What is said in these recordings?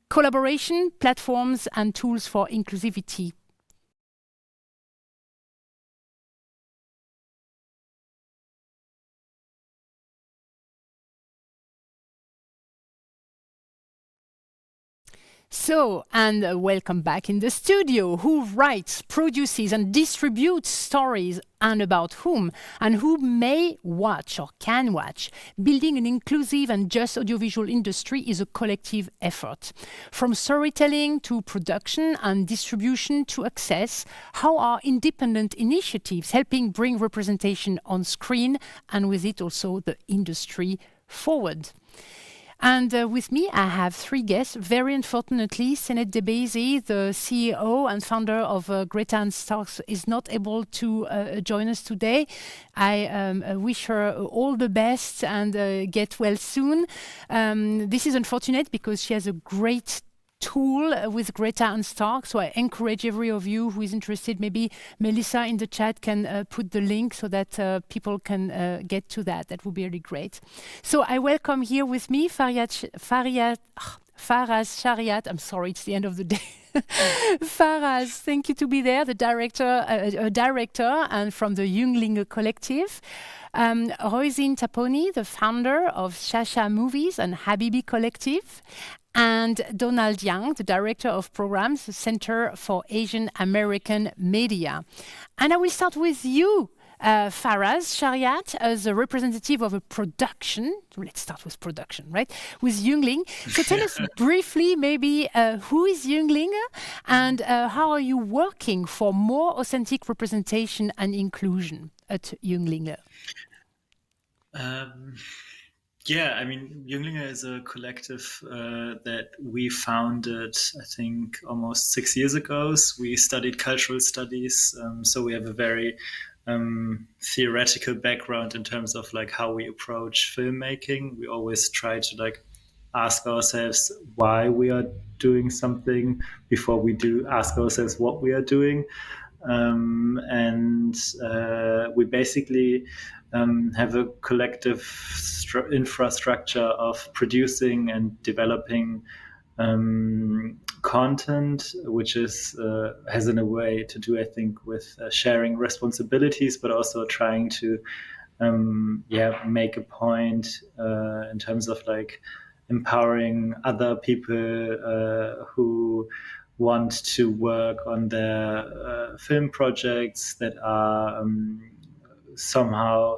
Collaboration, platforms, and tools for inclusivity. So, and welcome back in the studio. Who writes, produces, and distributes stories, and about whom, and who may watch or can watch? Building an inclusive and just audiovisual industry is a collective effort. From storytelling to production and distribution to access, how are independent initiatives helping bring representation on screen, and with it also the industry forward? And with me, I have three guests. Very unfortunately, Seneit Debese, the CEO and founder of Greta and Discourse, is not able to join us today. I wish her all the best and get well soon. This is unfortunate because she has a great tool with Greta and Stark. So I encourage every of you who is interested, maybe Melissa in the chat can put the link so that people can get to that. That would be really great. So I welcome here with me Faraz Shariat. I'm sorry, it's the end of the day. Faraz, thank you to be there, the director and from the Jünglinge collective. Roisin Tapponi, the founder of Shasha Movies and Habibi collective. And Donald Young, the Director of Programs, the Center for Asian American Media. And I will start with you, Faraz Shariat, as a representative of a production. Let's start with production, right? With Jüngling. So tell us briefly, maybe, who is Jünglinge and how are you working for more authentic representation and inclusion at Jünglinge? Yeah, I mean, Jünglinge is a collective that we founded, I think, almost 6 years ago. So we studied cultural studies, so we have a very theoretical background in terms of like how we approach filmmaking. We always try to like ask ourselves why we are doing something before we do ask ourselves what we are doing. We basically have a collective infrastructure of producing and developing content, which is has in a way to do, I think, with sharing responsibilities, but also trying to make a point in terms of like empowering other people who want to work on their film projects that are somehow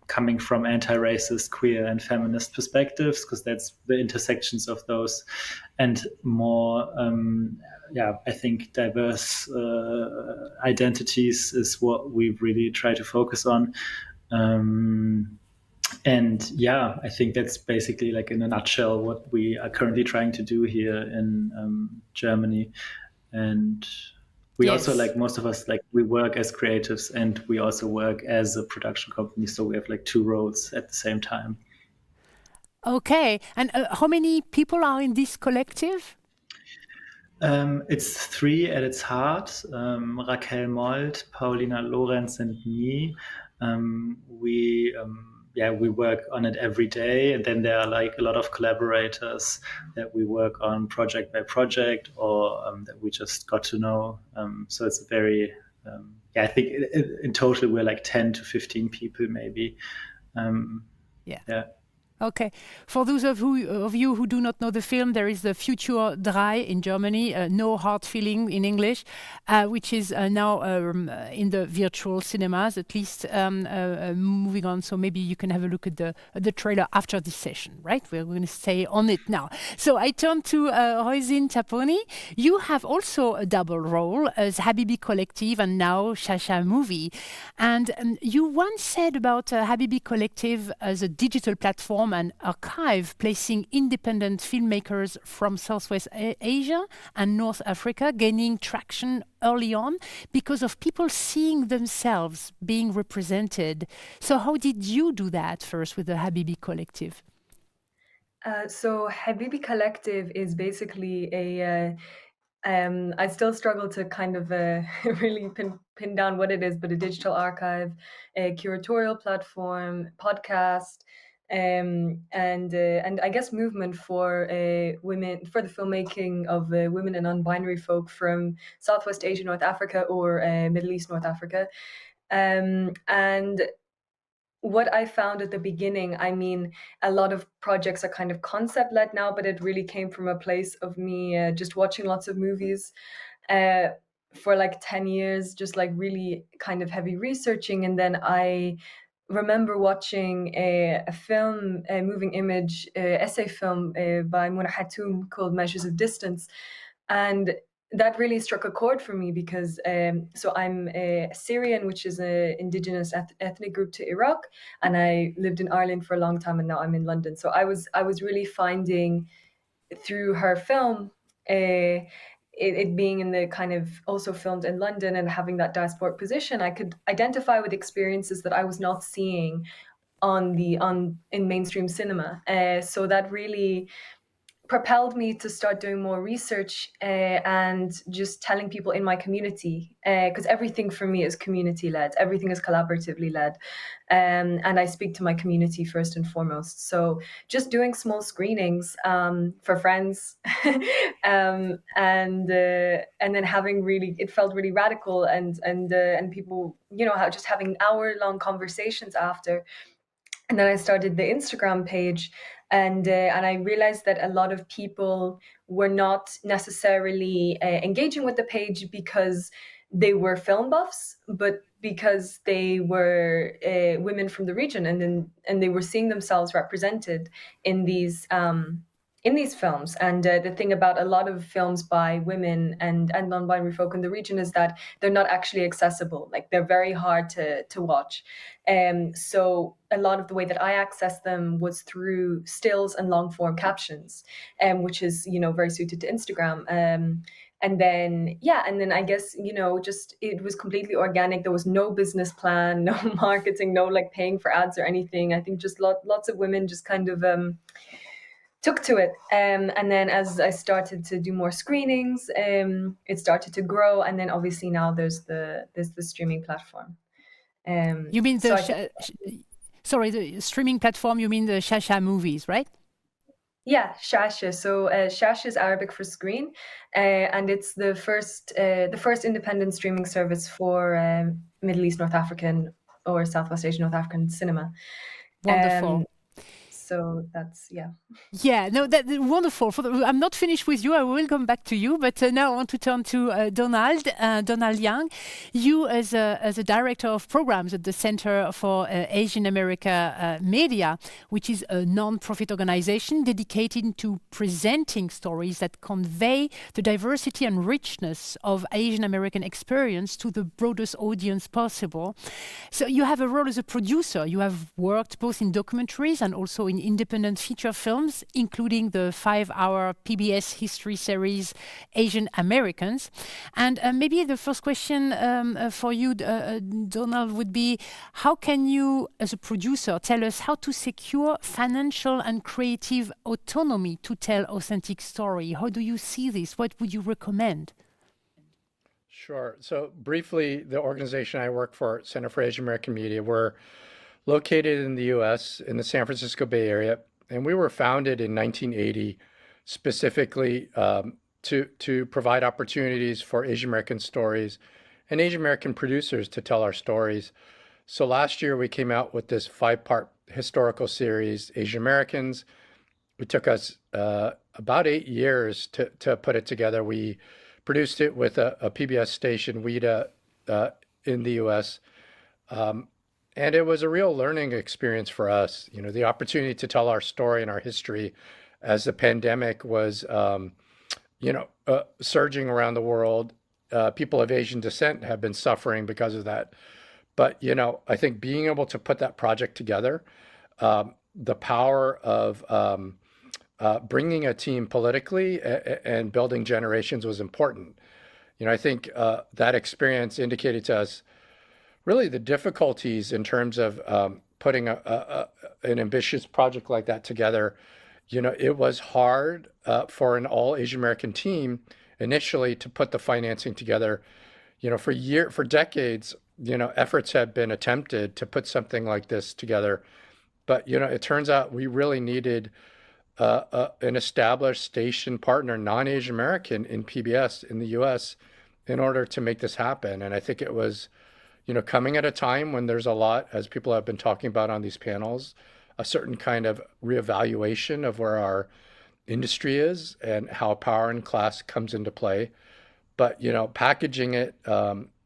coming from anti-racist, queer, and feminist perspectives, because that's the intersections of those, and more, I think diverse identities is what we really try to focus on. I think that's basically, like in a nutshell, what we are currently trying to do here in Germany. And we also, like most of us, like we work as creatives and we also work as a production company. So we have like two roles at the same time. Okay. And how many people are in this collective? It's three at its heart. Raquel Mold, Paulina Lorenz, and me. We work on it every day, and then there are like a lot of collaborators that we work on project by project, or that we just got to know. So it's a very, I think in total we're like 10 to 15 people maybe. Okay. For those of you who do not know the film, there is the Future Drei in Germany, No Hard Feeling in English, which is now in the virtual cinemas, at least moving on. So maybe you can have a look at the trailer after this session, right? We're going to stay on it now. So I turn to Roisin Tapponi. You have also a double role as Habibi Collective and now Shasha Movie. And you once said about Habibi Collective as a digital platform and archive, placing independent filmmakers from Southwest Asia and North Africa gaining traction early on because of people seeing themselves being represented. So how did you do that first with the Habibi Collective? So Habibi Collective is basically I still struggle to kind of really pin down what it is, but a digital archive, a curatorial platform, podcast, and I guess movement for women, for the filmmaking of women and non-binary folk from Southwest Asia, North Africa, or Middle East, North Africa. And what I found at the beginning, I mean, a lot of projects are kind of concept led now, but it really came from a place of me just watching lots of movies uh, for like 10 years, just like really kind of heavy researching. And then I remember watching a film, a moving image essay film by Mona Hatoum called Measures of Distance. And that really struck a chord for me because so I'm a Syrian, which is an indigenous ethnic group to Iraq, and I lived in Ireland for a long time, and now I'm in London. So I was really finding through her film, it being in the kind of also filmed in London and having that diasporic position, I could identify with experiences that I was not seeing in mainstream cinema. So that really propelled me to start doing more research and just telling people in my community, because everything for me is community led, everything is collaboratively led, and I speak to my community first and foremost. So just doing small screenings for friends, and then having really, it felt really radical, and people, how just having hour-long conversations after. And then I started the Instagram page, and I realized that a lot of people were not necessarily engaging with the page because they were film buffs, but because they were women from the region, and they were seeing themselves represented in these films. And the thing about a lot of films by women and non-binary folk in the region is that they're not actually accessible. Like, they're very hard to watch. So a lot of the way that I accessed them was through stills and long form captions, which is, very suited to Instagram. And then I guess, just it was completely organic. There was no business plan, no marketing, no like paying for ads or anything. I think just lots of women just kind of took to it. And then as I started to do more screenings, it started to grow. And then obviously now there's the streaming platform. You mean So the I think, sorry, the streaming platform? You mean the Shasha movies, right? yeah, Shasha. So Shasha is Arabic for screen, and it's the first independent streaming service for Middle East, North African, or Southwest Asian, North African cinema. Wonderful. So that's, yeah. Yeah, no, that's wonderful. I'm not finished with you. I will come back to you, but now I want to turn to Donald Young. You, as a director of programs at the Center for Asian America Media, which is a non-profit organization dedicated to presenting stories that convey the diversity and richness of Asian American experience to the broadest audience possible. So you have a role as a producer. You have worked both in documentaries and also in independent feature films, including the 5-hour PBS history series Asian Americans. And maybe the first question for you, Donald, would be, how can you, as a producer, tell us how to secure financial and creative autonomy to tell authentic story? How do you see this? What would you recommend? Sure. So briefly, the organization I work for, Center for Asian American Media, we're located in the US in the San Francisco Bay Area, and we were founded in 1980 specifically to provide opportunities for Asian American stories and Asian American producers to tell our stories. So last year we came out with this 5-part historical series, Asian Americans. It took us about 8 years to put it together. We produced it with a PBS station, WIDA, in the US. And it was a real learning experience for us, the opportunity to tell our story and our history as the pandemic was, surging around the world. People of Asian descent have been suffering because of that. But, I think being able to put that project together, the power of bringing a team politically and building generations was important. I think that experience indicated to us really the difficulties in terms of putting an ambitious project like that together it was hard for an all Asian American team initially to put the financing together. For decades, efforts have been attempted to put something like this together. But, it turns out we really needed an established station partner, non-Asian American in PBS in the US in order to make this happen. And I think it was, coming at a time when there's a lot, as people have been talking about on these panels, a certain kind of reevaluation of where our industry is and how power and class comes into play. But, packaging it,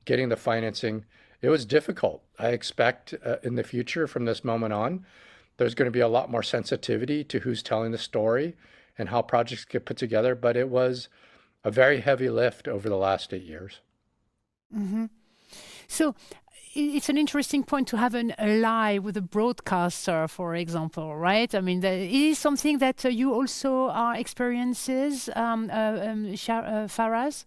getting the financing, it was difficult. I expect in the future from this moment on, there's going to be a lot more sensitivity to who's telling the story and how projects get put together. But it was a very heavy lift over the last 8 years. Mm-hmm. So it's an interesting point to have an ally with a broadcaster, for example, right? I mean, it is something that you also are experiences, Faraz?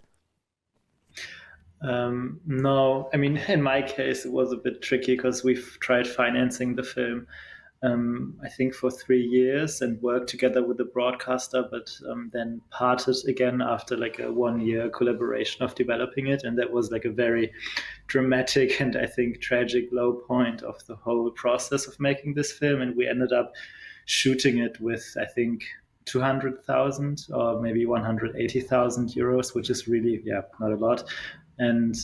No, I mean, in my case, it was a bit tricky because we've tried financing the film, I think for 3 years and worked together with the broadcaster, but then parted again after like a 1-year collaboration of developing it. And that was like a very dramatic and I think tragic low point of the whole process of making this film. And we ended up shooting it with, I think, 200,000 or maybe 180,000 euros, which is really, not a lot. And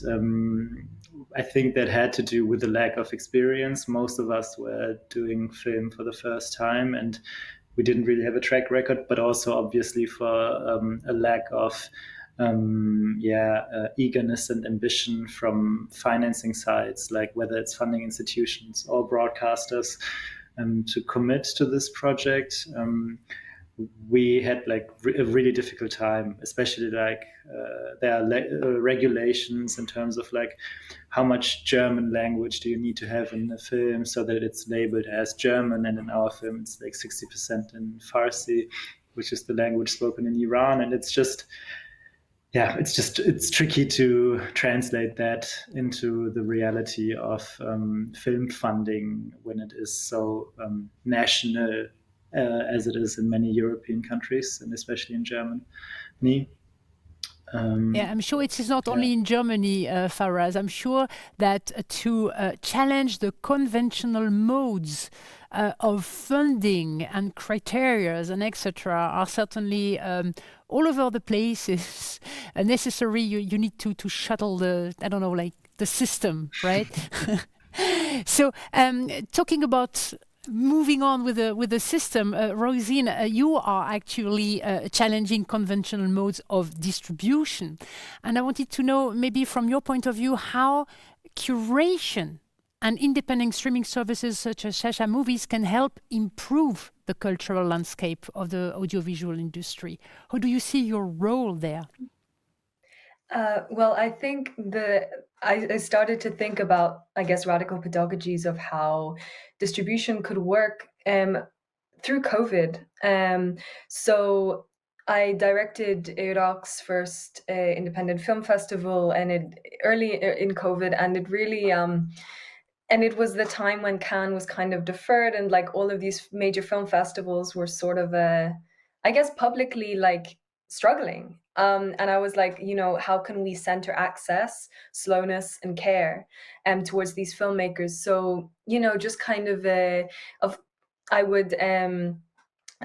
I think that had to do with the lack of experience. Most of us were doing film for the first time and we didn't really have a track record, but also obviously for a lack of eagerness and ambition from financing sides, like whether it's funding institutions or broadcasters, to commit to this project. We had like a really difficult time, especially like there are regulations in terms of like how much German language do you need to have in the film so that it's labeled as German, and in our film it's like 60% in Farsi, which is the language spoken in Iran. And it's tricky to translate that into the reality of film funding when it is so national as it is in many European countries, and especially in Germany. I'm sure it is not only in Germany, Faraz. I'm sure that to challenge the conventional modes of funding and criteria and etc. are certainly all over the places necessary. You need to shuttle the the system, right? So talking about moving on with the system, Roisin, you are actually challenging conventional modes of distribution. And I wanted to know, maybe from your point of view, how curation and independent streaming services such as Shasha Movies can help improve the cultural landscape of the audiovisual industry. How do you see your role there? Well, I think I started to think about, I guess, radical pedagogies of how distribution could work through COVID. So I directed Iraq's first independent film festival, and early in COVID, and it really and it was the time when Cannes was kind of deferred, and like all of these major film festivals were sort of I guess publicly like struggling. And I was like, how can we center access, slowness, and care towards these filmmakers? So, just kind of I would I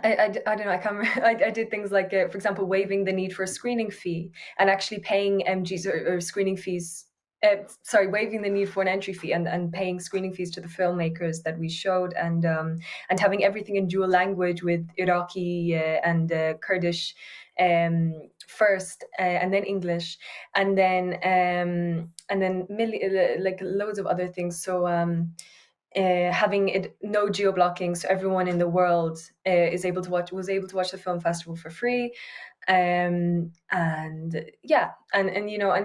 don't know, I can't remember. I did things like, for example, waiving the need for a screening fee and actually paying MGs or screening fees. Waiving the need for an entry fee and paying screening fees to the filmmakers that we showed, and having everything in dual language with Iraqi and Kurdish first, and then English, and then like loads of other things. So having it no geo blocking, so everyone in the world was able to watch the film festival for free. And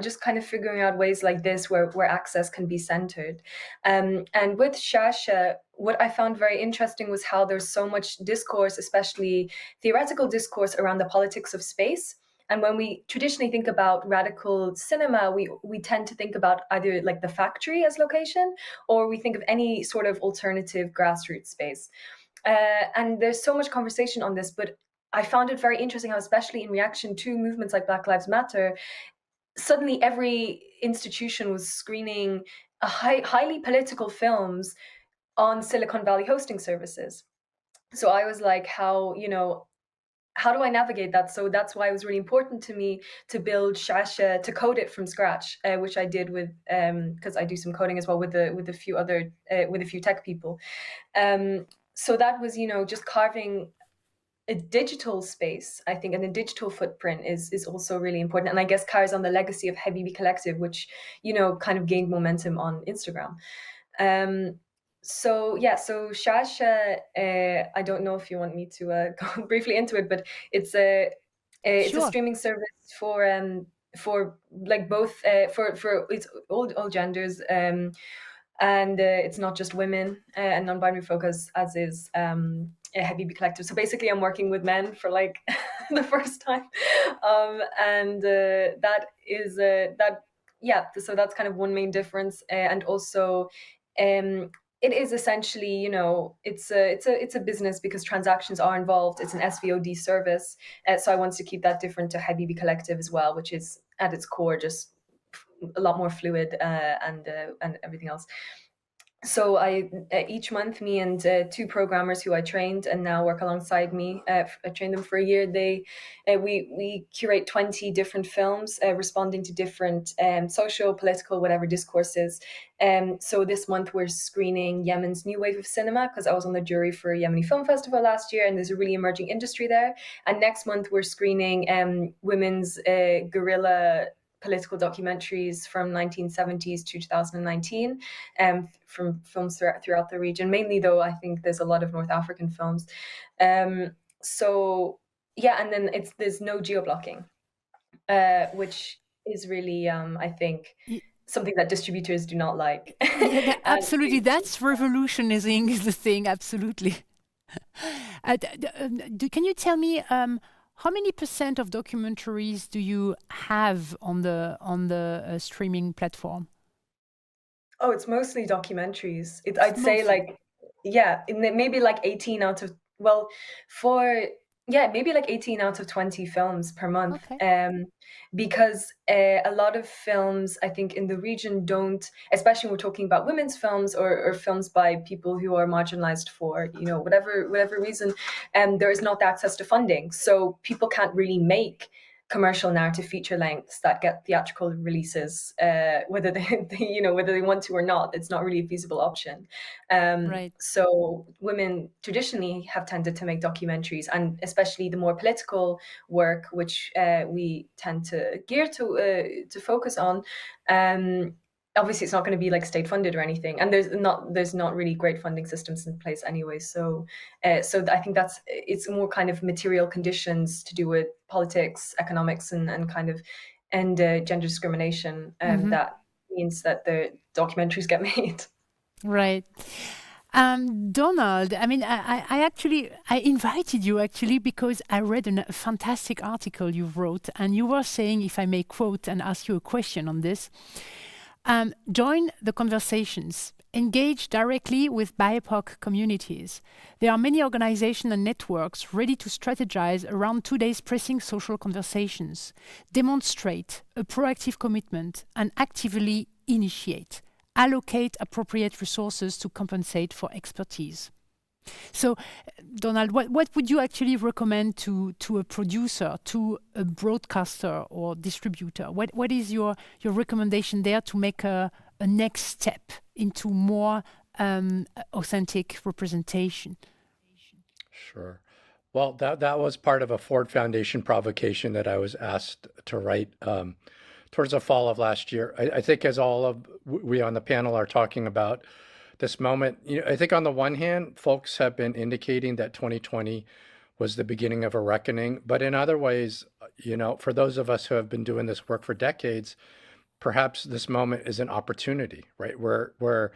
just kind of figuring out ways like this where access can be centered. And with Shasha, what I found very interesting was how there's so much discourse, especially theoretical discourse, around the politics of space. And when we traditionally think about radical cinema, we tend to think about either like the factory as location, or we think of any sort of alternative grassroots space. And there's so much conversation on this, but I found it very interesting how, especially in reaction to movements like Black Lives Matter, suddenly every institution was screening highly political films on Silicon Valley hosting services. So I was like, how do I navigate that? So that's why it was really important to me to build Shasha, to code it from scratch, which I did with because I do some coding as well with a few tech people. So that was just carving a digital space, I think, and a digital footprint is also really important. And I guess carries on the legacy of Habibi Collective, which kind of gained momentum on Instagram. So Shasha, I don't know if you want me to go briefly into it, but it's a Sure. streaming service for like both for it's all genders, and it's not just women and non-binary folk as is a Habibi Collective. So basically, I'm working with men for like the first time, and that is that. Yeah, so that's kind of one main difference, and also it is essentially, it's a business because transactions are involved. It's an SVOD service, so I wanted to keep that different to Habibi Collective as well, which is at its core just a lot more fluid and everything else. So each month, me and two programmers who I trained and now work alongside me, I trained them for a year. We curate 20 different films responding to different social, political, whatever discourses. So this month we're screening Yemen's new wave of cinema because I was on the jury for a Yemeni Film Festival last year, and there's a really emerging industry there. And next month we're screening women's guerrilla political documentaries from 1970s to 2019, from films throughout the region. Mainly, though, I think there's a lot of North African films. So yeah, and then there's no geo-blocking, which is really, I think, something that distributors do not like. Yeah, absolutely. That's revolutionizing is the thing. Absolutely. Can you tell me how many % of documentaries do you have on the streaming platform? Oh, it's mostly documentaries. I'd say like, yeah, maybe like 18 out of, well, maybe like 18 out of 20 films per month. Okay. Because a lot of films, I think, in the region don't, especially when we're talking about women's films or films by people who are marginalized for, whatever reason, there is not access to funding. So people can't really make commercial narrative feature lengths that get theatrical releases, whether they want to or not. It's not really a feasible option. Right. So women traditionally have tended to make documentaries, and especially the more political work, which we tend to gear to focus on. Obviously, it's not going to be like state funded or anything, and there's not really great funding systems in place anyway. So I think it's more kind of material conditions to do with politics, economics, and gender discrimination, that means that the documentaries get made. Right. Donald, I mean, I invited you actually because I read a fantastic article you wrote, and you were saying, if I may quote and ask you a question on this, join the conversations, engage directly with BIPOC communities. There are many organizations and networks ready to strategize around today's pressing social conversations, demonstrate a proactive commitment, and actively initiate, allocate appropriate resources to compensate for expertise. So, Donald, what would you actually recommend to a producer, to a broadcaster or distributor? What is your recommendation there to make a next step into more authentic representation? Sure. Well, that was part of a Ford Foundation provocation that I was asked to write towards the fall of last year. I think as all of we on the panel are talking about this moment, I think on the one hand, folks have been indicating that 2020 was the beginning of a reckoning, but in other ways, for those of us who have been doing this work for decades, perhaps this moment is an opportunity, right? Where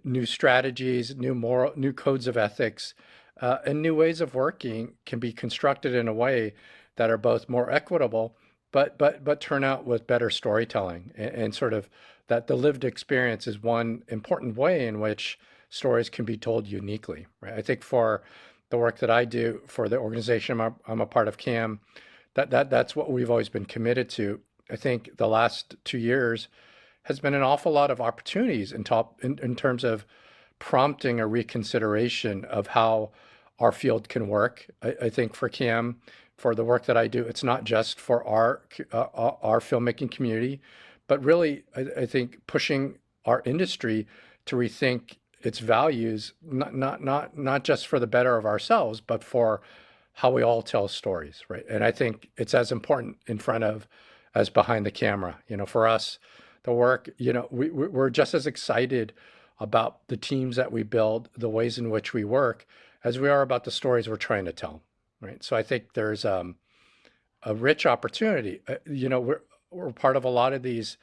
new strategies, new codes of ethics, and new ways of working can be constructed in a way that are both more equitable, but turn out with better storytelling, and sort of that the lived experience is one important way in which stories can be told uniquely, right? I think for the work that I do for the organization I'm a part of, CAM, that's what we've always been committed to. I think the last 2 years has been an awful lot of opportunities in terms of prompting a reconsideration of how our field can work. I think for CAM, for the work that I do, it's not just for our filmmaking community, but really, I think pushing our industry to rethink its values, not just for the better of ourselves, but for how we all tell stories, right? And I think it's as important in front of as behind the camera. For us, the work, we're just as excited about the teams that we build, the ways in which we work, as we are about the stories we're trying to tell, right? So I think there's a rich opportunity. We're part of a lot of these,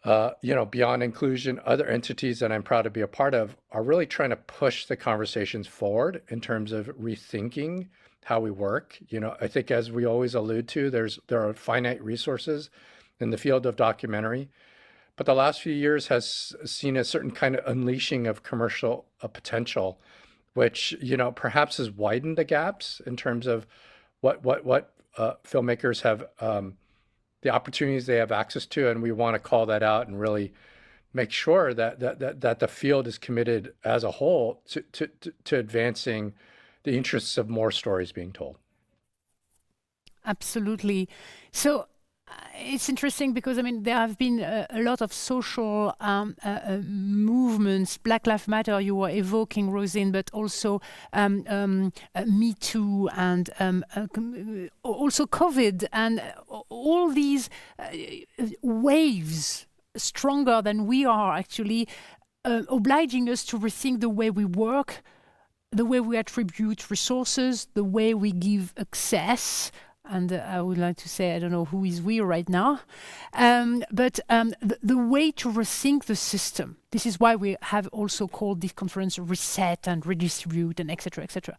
Beyond Inclusion, other entities that I'm proud to be a part of are really trying to push the conversations forward in terms of rethinking how we work. I think, as we always allude to, there are finite resources in the field of documentary, but the last few years has seen a certain kind of unleashing of commercial potential, which perhaps has widened the gaps in terms of what filmmakers have, the opportunities they have access to, and we want to call that out and really make sure that the field is committed as a whole to advancing the interests of more stories being told. Absolutely. So it's interesting because there have been a lot of social movements. Black Lives Matter, you were evoking, Roisin, but also Me Too, and also COVID, and all these waves stronger than we are actually obliging us to rethink the way we work, the way we attribute resources, the way we give access. And I would like to say, I don't know who is we right now, but the way to rethink the system. This is why we have also called this conference Reset and Redistribute and etc., etc.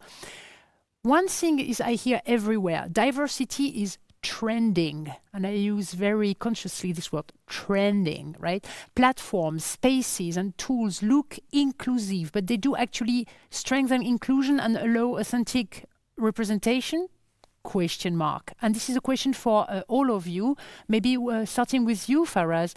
One thing is I hear everywhere, diversity is trending. And I use very consciously this word, trending, right? Platforms, spaces and tools look inclusive, but they do actually strengthen inclusion and allow authentic representation? ? And this is a question for all of you. Maybe starting with you, Faraz.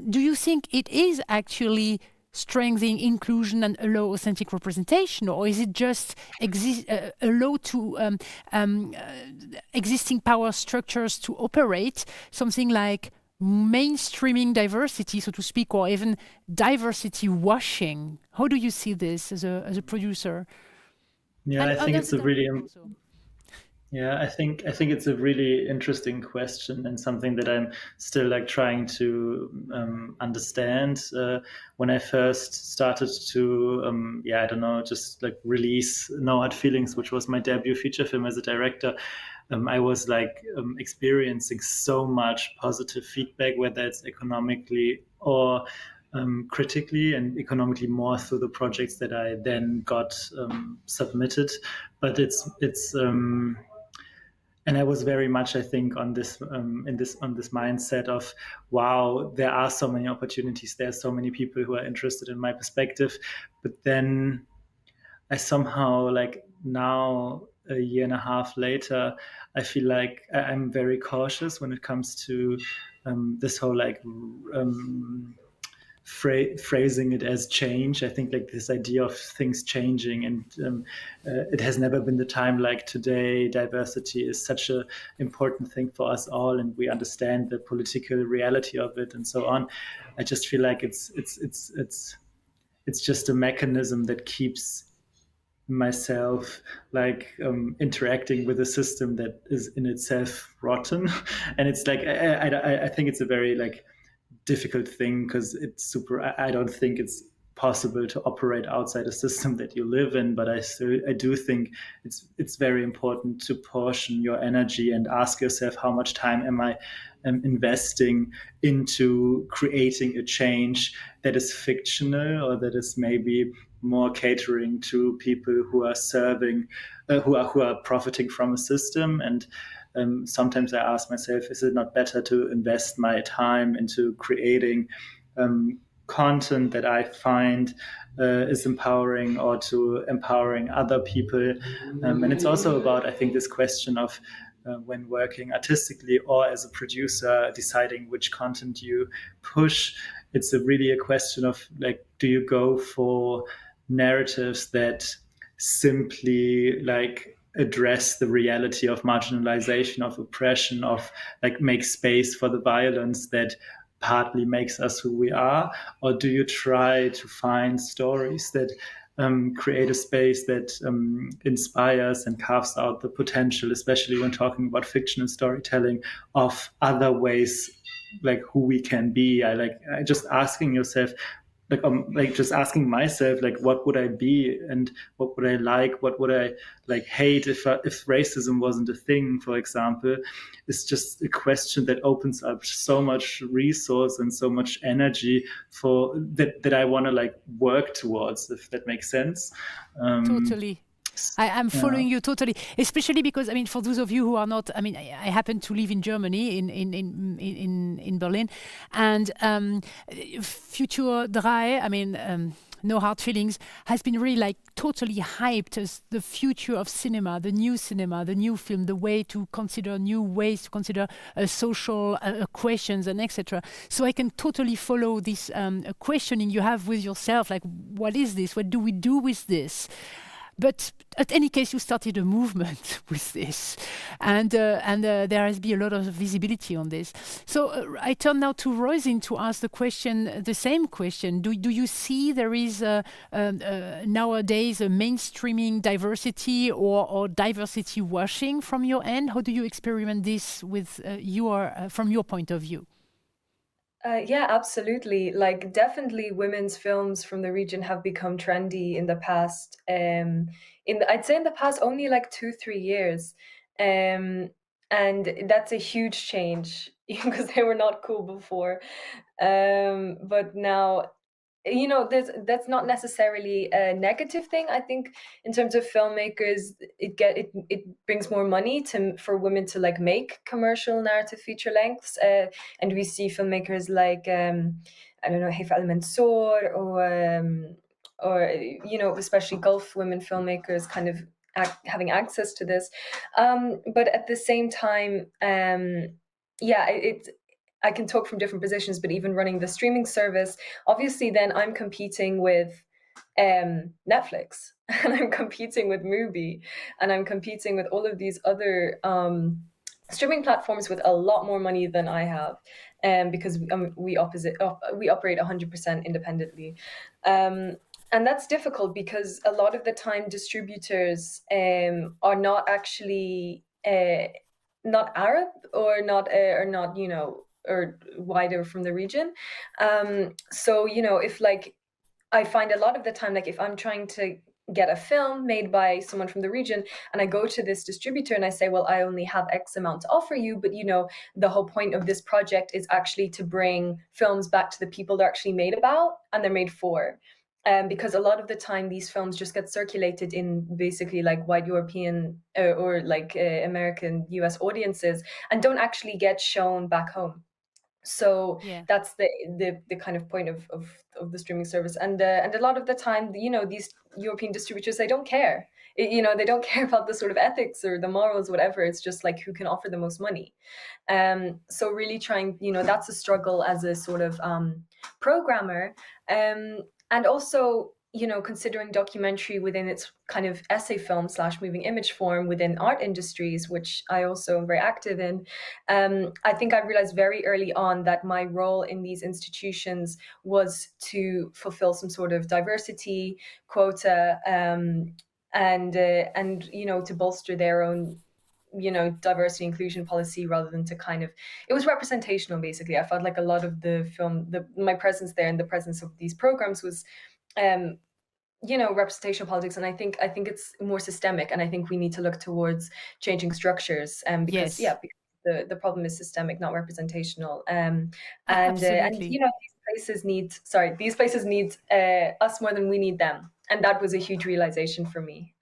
Do you think it is actually strengthening inclusion and allow authentic representation, or is it just allow to existing power structures to operate, something like mainstreaming diversity, so to speak, or even diversity washing? How do you see this as a producer? Yeah, I think it's a really I think it's a really interesting question, and something that I'm still trying to understand. When I first started to I don't know, just release No Hard Feelings, which was my debut feature film as a director, I was experiencing so much positive feedback, whether it's economically or critically, and economically more through the projects that I then got submitted. But it's and I was very much, I think, on this mindset of, wow, there are so many opportunities. There are so many people who are interested in my perspective. But then I somehow, now, a year and a half later, I feel like I'm very cautious when it comes to this whole phrasing it as change. I think this idea of things changing, and it has never been the time like today. Diversity is such an important thing for us all, and we understand the political reality of it and so on. I just feel like it's just a mechanism that keeps myself interacting with a system that is in itself rotten. And it's I think it's a very difficult thing, because I don't think it's possible to operate outside a system that you live in, but I do think it's very important to portion your energy and ask yourself, how much time am I investing into creating a change that is fictional, or that is maybe more catering to people who are serving, who are profiting from a system. And sometimes I ask myself, is it not better to invest my time into creating content that I find is empowering, or to empowering other people. And it's also about, I think, this question of when working artistically or as a producer, deciding which content you push. It's really a question of like, do you go for narratives that simply like address the reality of marginalization, of oppression, of like make space for the violence that partly makes us who we are? Or do you try to find stories that create a space that inspires and carves out the potential, especially when talking about fiction and storytelling, of other ways, like who we can be? I just asking yourself, like just asking myself, like, what would I be, and what would I like, what would I like hate if racism wasn't a thing, for example. It's just a question that opens up so much resource and so much energy for that I want to like work towards, if that makes sense. Totally. I'm following you totally, especially because, I mean, for those of you who are not, I mean, I happen to live in Germany, in Berlin, and Future 3, I mean, No Hard Feelings, has been really like totally hyped as the future of cinema, the new film, the way to consider new ways to consider social questions and etc. So I can totally follow this questioning you have with yourself, like, what is this? What do we do with this? But at any case, you started a movement with this, and there has been a lot of visibility on this. So I turn now to Roisin to ask the same question. Do you see there is nowadays a mainstreaming diversity or diversity washing from your end? How do you experiment this with from your point of view? Yeah, absolutely. Like, definitely, women's films from the region have become trendy in the past. I'd say in the past only like 2-3 years, and that's a huge change because they were not cool before. But now, that's not necessarily a negative thing. I think in terms of filmmakers, it brings more money for women to like make commercial narrative feature lengths, and we see filmmakers like I don't know, Heifa Al Mansour, or especially Gulf women filmmakers kind of having access to this, but at the same time, I can talk from different positions, but even running the streaming service, obviously then I'm competing with Netflix, and I'm competing with Mubi, and I'm competing with all of these other streaming platforms with a lot more money than I have, because we operate 100% independently. And that's difficult because a lot of the time distributors are not actually not Arab, or not or wider from the region. So if like, I find a lot of the time, like if I'm trying to get a film made by someone from the region, and I go to this distributor and I say, well, I only have X amount to offer you, but the whole point of this project is actually to bring films back to the people they're actually made about and they're made for. Because a lot of the time these films just get circulated in basically like white European or like American, US audiences, and don't actually get shown back home. So that's the kind of point of the streaming service, and a lot of the time, these European distributors, they don't care. They don't care about the sort of ethics or the morals, whatever. It's just like who can offer the most money. So really trying, that's a struggle as a sort of programmer, and also considering documentary within its kind of essay film / moving image form within art industries, which I also am very active in. I think I realized very early on that my role in these institutions was to fulfill some sort of diversity quota, and to bolster their own diversity inclusion policy, rather than to kind of, it was representational basically. I felt like a lot of the film, my presence there and the presence of these programs was representational politics, and I think it's more systemic, and I think we need to look towards changing structures, because because the problem is systemic, not representational, and these places need us more than we need them, and that was a huge realization for me.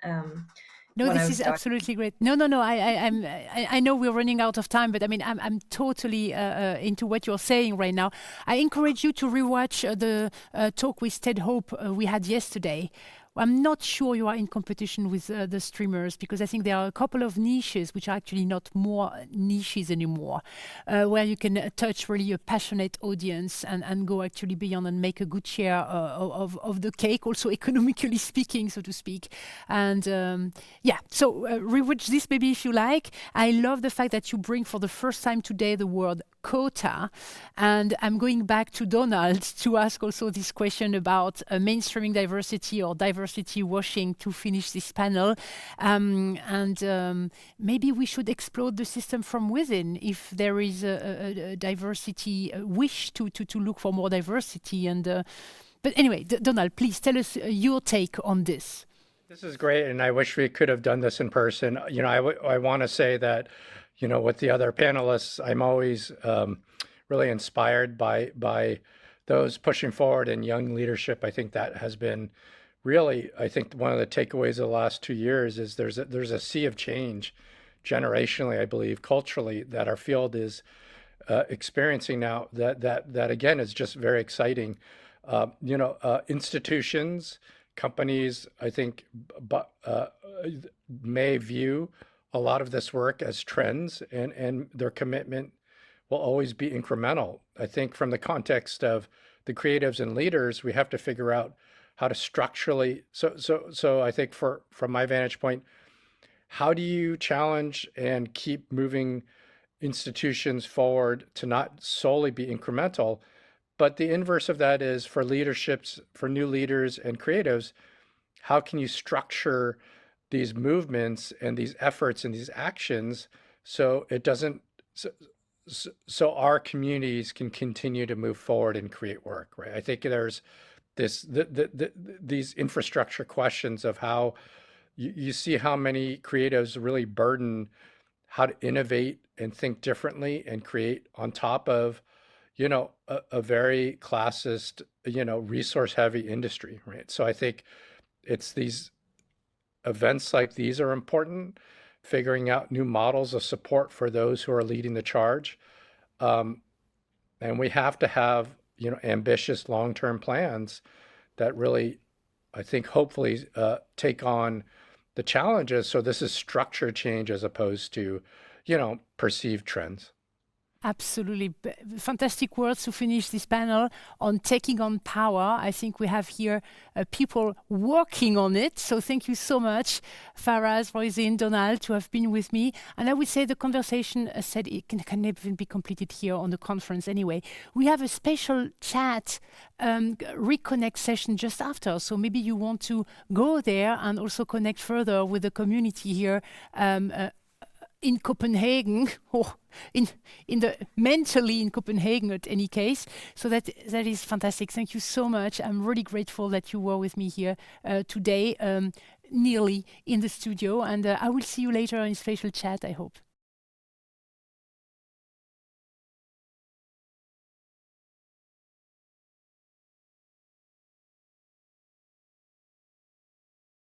No, when I this was is absolutely great. No. I know we're running out of time, but I mean, I'm totally into what you're saying right now. I encourage you to rewatch the talk with Ted Hope we had yesterday. I'm not sure you are in competition with the streamers, because I think there are a couple of niches which are actually not more niches anymore, where you can touch really a passionate audience and go actually beyond and make a good share of the cake, also economically speaking, so to speak. And so rewatch this maybe if you like. I love the fact that you bring for the first time today the word quota. And I'm going back to Donald to ask also this question about mainstreaming diversity or diversity washing to finish this panel. Maybe we should explode the system from within if there is a diversity wish to look for more diversity. But anyway, Donald, please tell us your take on this. This is great, and I wish we could have done this in person. I want to say that, with the other panelists, I'm always really inspired by those pushing forward in young leadership. I think that has been really, one of the takeaways of the last 2 years is there's a sea of change generationally, I believe, culturally, that our field is experiencing now that again is just very exciting. Institutions, companies, I think, may view a lot of this work as trends, and their commitment will always be incremental. I think from the context of the creatives and leaders, we have to figure out how to structurally, so I think from my vantage point, how do you challenge and keep moving institutions forward to not solely be incremental, but the inverse of that is for leaderships, for new leaders and creatives, how can you structure these movements and these efforts and these actions so it doesn't, so our communities can continue to move forward and create work, right? I think there's these infrastructure questions of how you see how many creatives really burden how to innovate and think differently and create on top of, a very classist, resource heavy industry, right? So I think it's these events like these are important, figuring out new models of support for those who are leading the charge. And we have to have, ambitious long-term plans that really, I think, hopefully take on the challenges. So this is structure change as opposed to, perceived trends. Absolutely. Fantastic words to finish this panel on taking on power. I think we have here people working on it. So thank you so much, Faraz, Roisin, Donald, to have been with me. And I would say the conversation said it can never even be completed here on the conference anyway. We have a special chat, reconnect session just after. So maybe you want to go there and also connect further with the community here in Copenhagen, or mentally in Copenhagen at any case. So that is fantastic. Thank you so much. I'm really grateful that you were with me here today, nearly in the studio. And I will see you later in special chat, I hope.